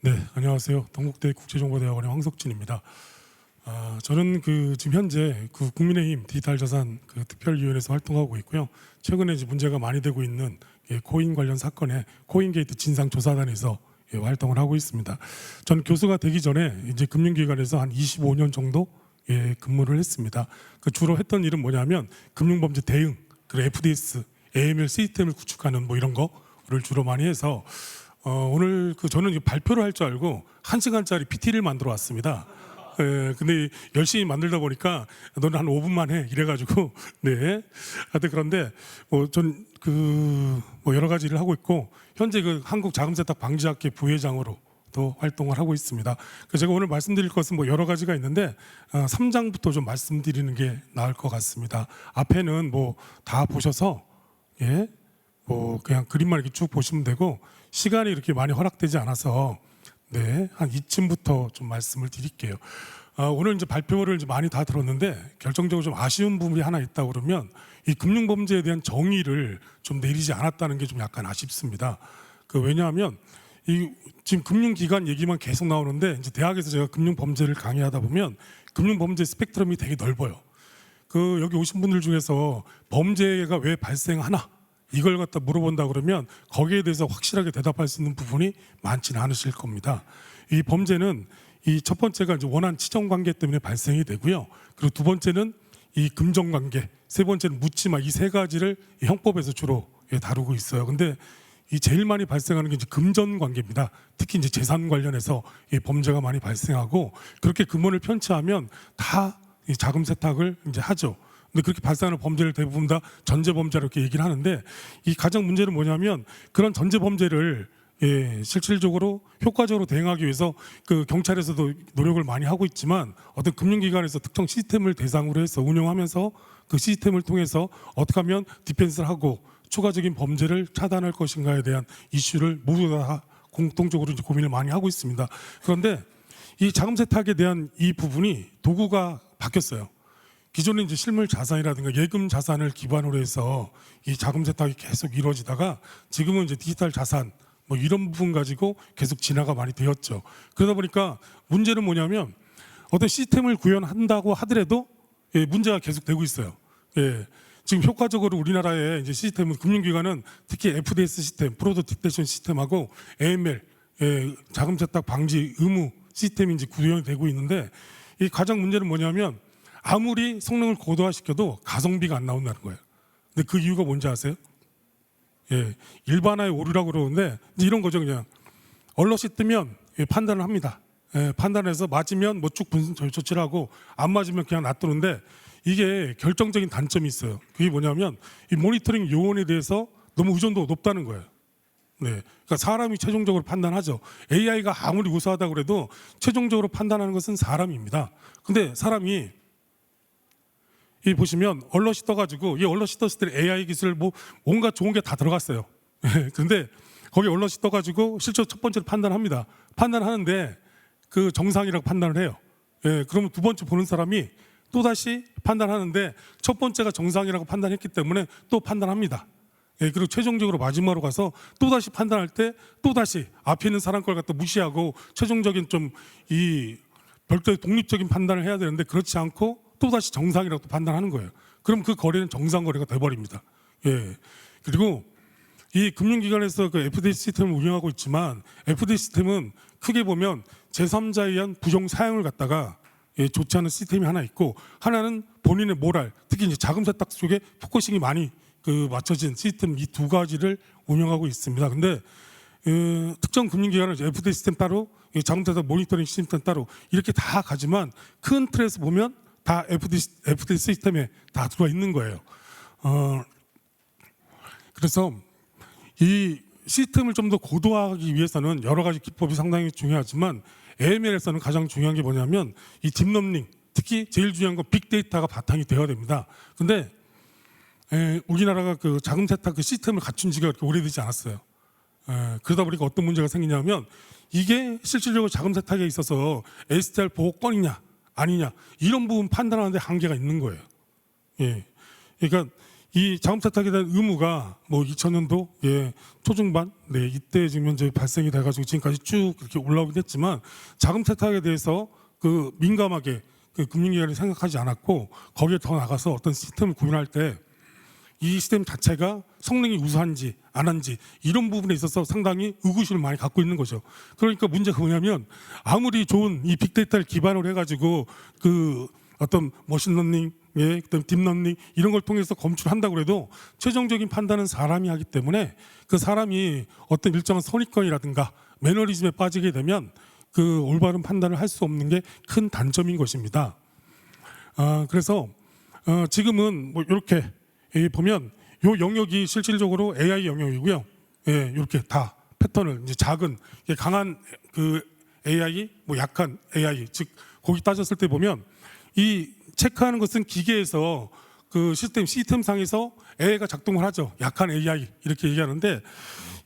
네, 안녕하세요. 동국대 국제정보대학원의 황석진입니다. 저는 지금 현재 국민의힘 디지털자산 특별위원회에서 활동하고 있고요. 최근에 이제 문제가 많이 되고 있는 코인 관련 사건의 코인게이트 진상조사단에서 활동을 하고 있습니다. 전 교수가 되기 전에 이제 금융기관에서 한 25년 정도 근무를 했습니다. 주로 했던 일은 뭐냐면 금융범죄 대응, 그리고 FDS, AML 시스템을 구축하는 뭐 이런 거를 주로 많이 해서 오늘 저는 발표를 할 줄 알고 1시간짜리 PT를 만들어 왔습니다. 근데 열심히 만들다 보니까 너는 한 5분만 해 이래가지고 네. 하여튼 그런데 전 여러 가지 일을 하고 있고 현재 한국자금세탁 방지학회 부회장으로 또 활동을 하고 있습니다. 제가 오늘 말씀드릴 것은 여러 가지가 있는데 3장부터 좀 말씀드리는 게 나을 것 같습니다. 앞에는 다 보셔서 그냥 그림만 이렇게 쭉 보시면 되고 시간이 이렇게 많이 허락되지 않아서 한 이쯤부터 좀 말씀을 드릴게요. 오늘 이제 발표를 이제 많이 다 들었는데 결정적으로 좀 아쉬운 부분이 하나 있다 그러면 이 금융범죄에 대한 정의를 좀 내리지 않았다는 게 좀 약간 아쉽습니다. 왜냐하면 지금 금융기관 얘기만 계속 나오는데 이제 대학에서 제가 금융범죄를 강의하다 보면 금융범죄 스펙트럼이 되게 넓어요. 여기 오신 분들 중에서 범죄가 왜 발생하나 이걸 갖다 물어본다 그러면 거기에 대해서 확실하게 대답할 수 있는 부분이 많지는 않으실 겁니다. 이 범죄는 이 첫 번째가 이제 원한 치정 관계 때문에 발생이 되고요. 그리고 두 번째는 이 금전 관계, 세 번째는 묻지마, 이 세 가지를 형법에서 주로 다루고 있어요. 근데 이 제일 많이 발생하는 게 이제 금전 관계입니다. 특히 이제 재산 관련해서 이 범죄가 많이 발생하고 그렇게 금원을 편취하면 다 이 자금 세탁을 이제 하죠. 근데 그렇게 발생하는 범죄를 대부분 다 전제 범죄로 이렇게 얘기를 하는데 이 가장 문제는 뭐냐면 그런 전제 범죄를 실질적으로 효과적으로 대응하기 위해서 경찰에서도 노력을 많이 하고 있지만 어떤 금융기관에서 특정 시스템을 대상으로 해서 운영하면서 그 시스템을 통해서 어떻게 하면 디펜스를 하고 추가적인 범죄를 차단할 것인가에 대한 이슈를 모두 다 공통적으로 이제 고민을 많이 하고 있습니다. 그런데 이 자금 세탁에 대한 이 부분이 도구가 바뀌었어요. 기존에 이제 실물 자산이라든가 예금 자산을 기반으로 해서 이 자금 세탁이 계속 이루어지다가 지금은 이제 디지털 자산 이런 부분 가지고 계속 진화가 많이 되었죠. 그러다 보니까 문제는 뭐냐면 어떤 시스템을 구현한다고 하더라도 문제가 계속 되고 있어요. 지금 효과적으로 우리나라의 이제 시스템은 금융기관은 특히 FDS 시스템, 프로드 디텍션 시스템하고 AML, 자금 세탁 방지 의무 시스템이 이제 구현이 되고 있는데 이 가장 문제는 뭐냐면 아무리 성능을 고도화시켜도 가성비가 안 나온다는 거예요. 근데 그 이유가 뭔지 아세요? 일반화의 오류라고 그러는데 이런 거죠. 그냥 얼럿이 뜨면 판단을 합니다. 판단해서 맞으면 쭉 분석 조치를 하고 안 맞으면 그냥 놔두는데 이게 결정적인 단점이 있어요. 그게 뭐냐면 이 모니터링 요원에 대해서 너무 의존도가 높다는 거예요. 그러니까 사람이 최종적으로 판단하죠. AI가 아무리 우수하다고 그래도 최종적으로 판단하는 것은 사람입니다. 근데 사람이 이 보시면 얼럿이 떠가지고 이 얼럿이 떴을 때 AI 기술 온갖 좋은 게 다 들어갔어요. 근데 거기 얼럿이 떠가지고 실제 첫 번째로 판단합니다. 판단하는데 정상이라고 판단을 해요. 그러면 두 번째 보는 사람이 또 다시 판단하는데 첫 번째가 정상이라고 판단했기 때문에 또 판단합니다. 그리고 최종적으로 마지막으로 가서 또 다시 판단할 때 또 다시 앞에 있는 사람 걸 갖다 무시하고 최종적인 이 별도의 독립적인 판단을 해야 되는데 그렇지 않고 또 다시 정상이라고 판단하는 거예요. 그럼 그 거래는 정상 거래가 돼버립니다. 그리고 이 금융기관에서 FDS 시스템을 운영하고 있지만 FDS 시스템은 크게 보면 제3자에 의한 부정 사용을 갖다가 좋지 않은 시스템이 하나 있고 하나는 본인의 모랄, 특히 이제 자금 세탁 쪽에 포커싱이 많이 맞춰진 시스템 이 두 가지를 운영하고 있습니다. 근데 특정 금융기관은 FDS 시스템 따로 자금 세탁 모니터링 시스템 따로 이렇게 다 가지만 큰 틀에서 보면 다 FDS 시스템에 다 들어와 있는 거예요. 그래서 이 시스템을 좀 더 고도화하기 위해서는 여러 가지 기법이 상당히 중요하지만 AML에서는 가장 중요한 게 뭐냐면 이 딥러닝, 특히 제일 중요한 건 빅데이터가 바탕이 되어야 됩니다. 근데 우리나라가 자금 세탁 시스템을 갖춘 지가 그렇게 오래되지 않았어요. 그러다 보니까 어떤 문제가 생기냐면 이게 실질적으로 자금 세탁에 있어서 STR 보호권이냐 아니냐 이런 부분 판단하는데 한계가 있는 거예요. 그러니까 이 자금 세탁에 대한 의무가 뭐 2000년도 초중반 이때 지금 현재 발생이 돼가지고 지금까지 쭉 이렇게 올라오긴 했지만 자금 세탁에 대해서 그 민감하게 그 금융기관이 생각하지 않았고 거기에 더 나가서 어떤 시스템을 구현할 때 이 시스템 자체가 성능이 우수한지 안 한지 이런 부분에 있어서 상당히 의구심을 많이 갖고 있는 거죠. 그러니까 문제가 뭐냐면 아무리 좋은 이 빅데이터를 기반으로 해가지고 그 어떤 머신러닝, 그다음 딥러닝 이런 걸 통해서 검출한다고 해도 최종적인 판단은 사람이 하기 때문에 그 사람이 어떤 일정한 선입견이라든가 매너리즘에 빠지게 되면 그 올바른 판단을 할 수 없는 게 큰 단점인 것입니다. 그래서 지금은 뭐 이렇게 보면 요 영역이 실질적으로 AI 영역이고요. 이렇게 다 패턴을 이제 작은 강한 그 AI, 뭐 약한 AI, 즉 거기 따졌을 때 보면 이 체크하는 것은 기계에서 그 시스템 상에서 AI가 작동을 하죠. 약한 AI 이렇게 얘기하는데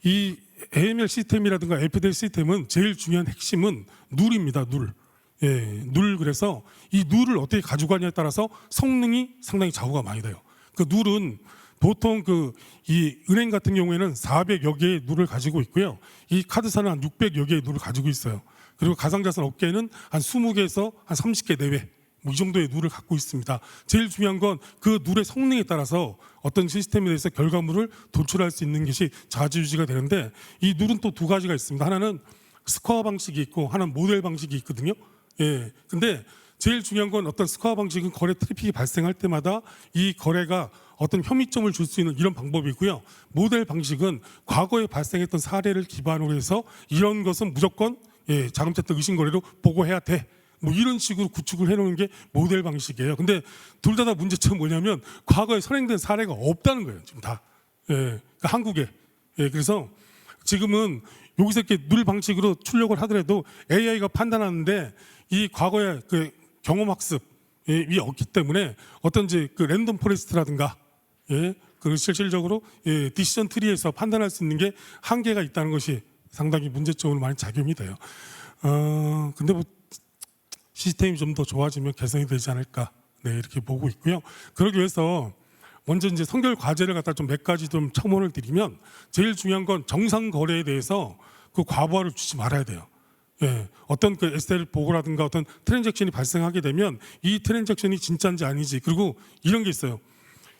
이 AML 시스템이라든가 FDL 시스템은 제일 중요한 핵심은 룰입니다. 룰. 그래서 이 룰을 어떻게 가져가냐에 따라서 성능이 상당히 좌우가 많이 돼요. 그 룰은 보통 이 은행 같은 경우에는 400여 개의 룰을 가지고 있고요. 이 카드사는 한 600여 개의 룰을 가지고 있어요. 그리고 가상자산 업계에는 한 20개에서 한 30개 내외 뭐 이 정도의 룰을 갖고 있습니다. 제일 중요한 건 그 룰의 성능에 따라서 어떤 시스템에 대해서 결과물을 도출할 수 있는 것이 좌지우지가 되는데 이 룰은 또 두 가지가 있습니다. 하나는 스코어 방식이 있고 하나는 모델 방식이 있거든요. 근데 제일 중요한 건 어떤 스코어 방식은 거래 트래픽이 발생할 때마다 이 거래가 어떤 혐의점을 줄 수 있는 이런 방법이고요. 모델 방식은 과거에 발생했던 사례를 기반으로 해서 이런 것은 무조건 자금 세탁 의심 거래로 보고해야 돼. 뭐 이런 식으로 구축을 해놓은 게 모델 방식이에요. 근데 둘 다 문제점은 뭐냐면 과거에 선행된 사례가 없다는 거예요. 지금 다. 그러니까 한국에. 그래서 지금은 여기서 이렇게 룰 방식으로 출력을 하더라도 AI가 판단하는데 이 과거에 그 경험학습이 없기 때문에 어떤지 그 랜덤 포레스트라든가 그 실질적으로 디시전 트리에서 판단할 수 있는 게 한계가 있다는 것이 상당히 문제점으로 많이 작용이 돼요. 근데 뭐 시스템이 좀 더 좋아지면 개선이 되지 않을까 이렇게 보고 있고요. 그러기 위해서 먼저 이제 선결 과제를 갖다 좀 몇 가지 좀 첨언을 드리면 제일 중요한 건 정상 거래에 대해서 그 과부하를 주지 말아야 돼요. 어떤 그 SL 보고라든가 어떤 트랜잭션이 발생하게 되면 이 트랜잭션이 진짜인지 아니지 그리고 이런 게 있어요.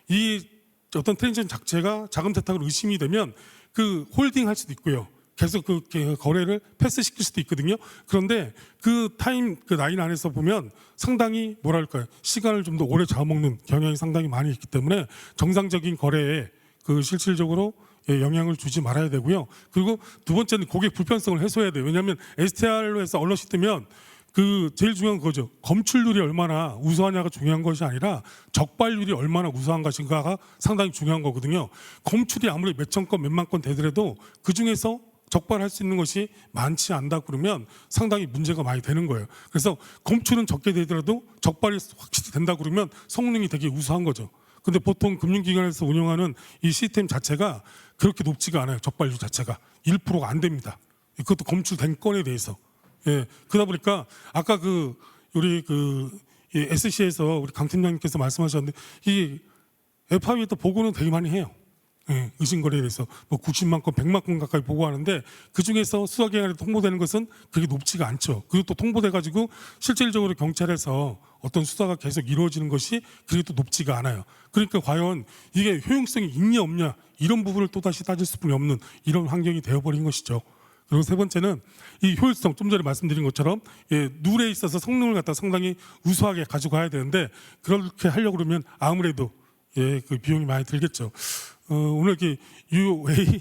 이 어떤 트랜잭션 자체가 자금 세탁으로 의심이 되면 그 홀딩 할 수도 있고요. 계속 그 거래를 패스시킬 수도 있거든요. 그런데 그 타임 그 라인 안에서 보면 상당히 뭐랄까요 시간을 좀 더 오래 잡아먹는 경향이 상당히 많이 있기 때문에 정상적인 거래에 그 실질적으로 영향을 주지 말아야 되고요. 그리고 두 번째는 고객 불편성을 해소해야 돼요. 왜냐하면 STR로 해서 얼럿이 뜨면 그 제일 중요한 거죠. 검출률이 얼마나 우수하냐가 중요한 것이 아니라 적발률이 얼마나 우수한 것인가가 상당히 중요한 거거든요. 검출이 아무리 몇천 건, 몇만 건 되더라도 그 중에서 적발할 수 있는 것이 많지 않다 그러면 상당히 문제가 많이 되는 거예요. 그래서 검출은 적게 되더라도 적발이 확실히 된다 그러면 성능이 되게 우수한 거죠. 근데 보통 금융기관에서 운영하는 이 시스템 자체가 그렇게 높지가 않아요. 적발률 자체가 1%가 안 됩니다. 그것도 검출된 건에 대해서. 그러다 보니까 아까 우리 SC에서 우리 강 팀장님께서 말씀하셨는데 이 FIB도 보고는 되게 많이 해요. 의심거래에 대해서 뭐 90만 건, 100만 건 가까이 보고하는데 그 중에서 수사기관에 통보되는 것은 그게 높지가 않죠. 그리고 또 통보돼가지고 실질적으로 경찰에서 어떤 수사가 계속 이루어지는 것이 그게 또 높지가 않아요. 그러니까 과연 이게 효용성이 있냐 없냐 이런 부분을 또 다시 따질 수뿐이 없는 이런 환경이 되어버린 것이죠. 그리고 세 번째는 이 효율성, 좀 전에 말씀드린 것처럼 룰에 있어서 성능을 갖다 상당히 우수하게 가져가야 되는데 그렇게 하려고 그러면 아무래도 그 비용이 많이 들겠죠. 오늘 이렇게 UA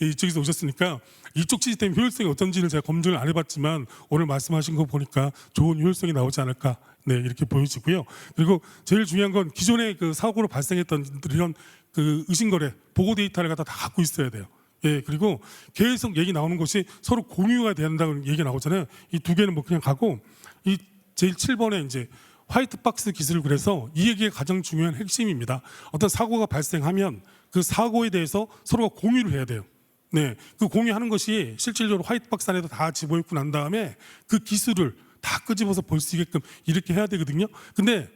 이쪽에서 오셨으니까 이쪽 시스템 효율성이 어떤지를 제가 검증을 안 해봤지만 오늘 말씀하신 거 보니까 좋은 효율성이 나오지 않을까 이렇게 보여지고요. 그리고 제일 중요한 건 기존에 그 사고로 발생했던 이런 그 의심거래 보고 데이터를 갖다 다 갖고 있어야 돼요. 그리고 계속 얘기 나오는 것이 서로 공유가 된다는 얘기 나오잖아요. 이 두 개는 뭐 그냥 가고 이 제일 7번에 이제 화이트박스 기술을 그래서 이 얘기가 가장 중요한 핵심입니다. 어떤 사고가 발생하면 그 사고에 대해서 서로가 공유를 해야 돼요. 그 공유하는 것이 실질적으로 화이트박스 안에도 다 집어넣고 난 다음에 그 기술을 다 끄집어서 볼 수 있게끔 이렇게 해야 되거든요. 근데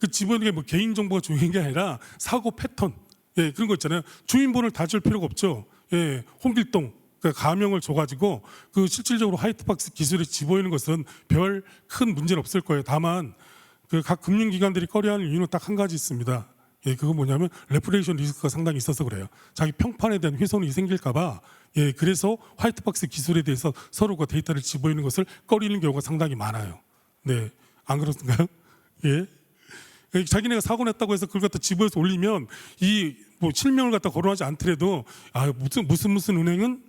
그 집어넣는 게 뭐 개인 정보가 중요한 게 아니라 사고 패턴, 예, 그런 거 있잖아요. 주민번호를 다 줄 필요가 없죠. 예, 홍길동 그 가명을 줘가지고 그 실질적으로 화이트박스 기술에 집어넣는 것은 별 큰 문제는 없을 거예요. 다만 그 각 금융기관들이 꺼려하는 이유는 딱 한 가지 있습니다. 예, 그거 뭐냐면 레프레이션 리스크가 상당히 있어서 그래요. 자기 평판에 대한 훼손이 생길까봐, 예, 그래서 화이트박스 기술에 대해서 서로가 데이터를 집어넣는 것을 꺼리는 경우가 상당히 많아요. 네, 안 그렇습니까? 예. 자기네가 사고 냈다고 해서 그걸 갖다 집어서 올리면 이 뭐 실명을 갖다 거론하지 않더라도 아 무슨 은행은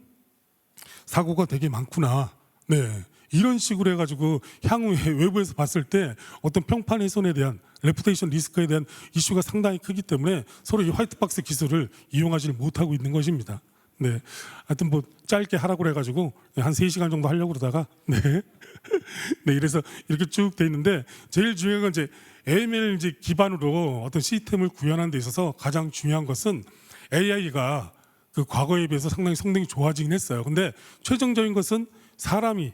사고가 되게 많구나. 네. 이런 식으로 해가지고 향후에 외부에서 봤을 때 어떤 평판 훼손에 대한 레푸테이션 리스크에 대한 이슈가 상당히 크기 때문에 서로 이 화이트박스 기술을 이용하지 못하고 있는 것입니다. 네. 하여튼 뭐 짧게 하라고 그래가지고 한 3시간 정도 하려고 그러다가 네. 네, 이래서 이렇게 쭉 돼 있는데 제일 중요한 건 이제 AML 이제 기반으로 어떤 시스템을 구현하는 데 있어서 가장 중요한 것은 AI가 그 과거에 비해서 상당히 성능이 좋아지긴 했어요. 근데 최종적인 것은 사람이,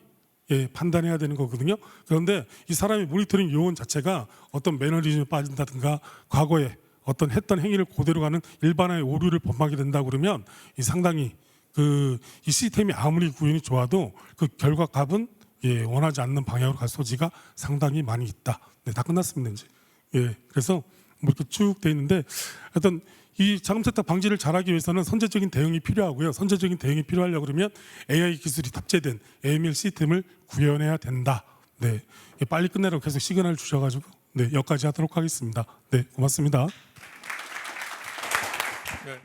예, 판단해야 되는 거거든요. 그런데 이 사람의 모니터링 요원 자체가 어떤 매너리즘에 빠진다든가 과거에 어떤 했던 행위를 그대로 가는 일반화의 오류를 범하게 된다 그러면 이 상당히 그 이 시스템이 아무리 구현이 좋아도 그 결과값은, 예, 원하지 않는 방향으로 갈 소지가 상당히 많이 있다. 네, 다 끝났습니다 이제. 예, 그래서 뭐 이렇게 쭉 돼 있는데 하여튼 이 자금 세탁 방지를 잘하기 위해서는 선제적인 대응이 필요하고요. 선제적인 대응이 필요하려고 그러면 AI 기술이 탑재된 AML 시스템을 구현해야 된다. 네, 빨리 끝내라고 계속 시그널을 주셔가지고 네, 여기까지 하도록 하겠습니다. 네, 고맙습니다. 네.